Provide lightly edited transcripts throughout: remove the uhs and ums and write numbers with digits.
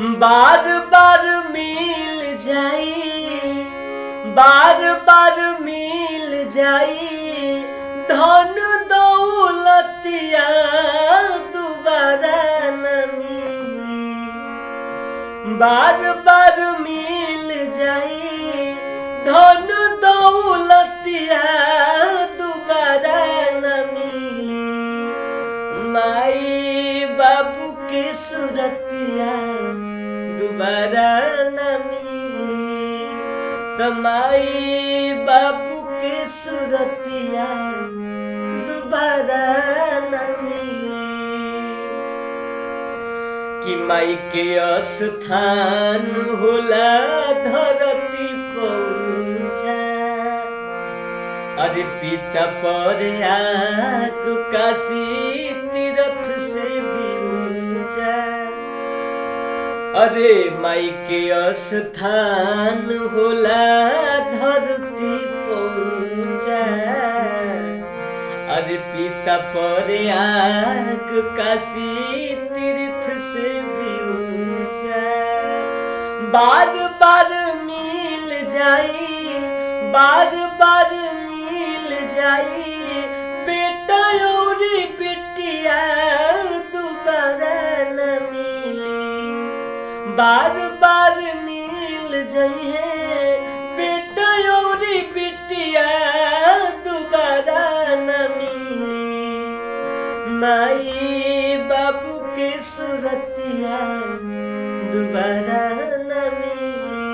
बार बार मिल जाई, बार बार मिल जाई धन दौलतिया दोबारा न मिली। बार बार मिल जाई धन दौलतिया दोबारा न मिली। माई बाबू के सूरतिया दोबारा न मिली। तमाई बाबू के सूरतिया दोबारा न मिली। कि माई के स्थान होला धरती पहुँचा, अरे पिता पर आग काशी तीर्थ से भी ऊंचा। अरे माई के स्थान होला धरती पहुँचा, अरे पिता पर आग काशी तीर्थ से भी ऊंचा। बार बार मिल जाई, बार बार मिल जाई बेटा और बेटिया दोबारा न मिली। बार बार मिल जाइए बेटा और बेटिया दोबारा न मिली। माई बाबू के सूरतिया दोबारा न मिली।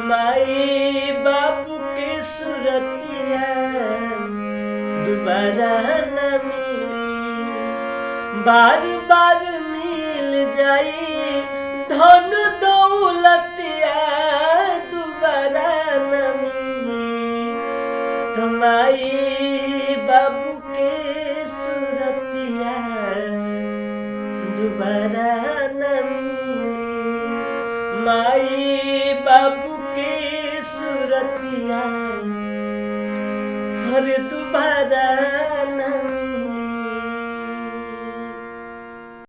माई बाबू के सूरतिया दोबारा न मिली। बार बार मिल जाई धन दौलतिया दोबारा न मिली। तुम्हारी बाबू के सूरतिया दोबारा न मिली। माई बाबू के सूरतिया हर दोबारा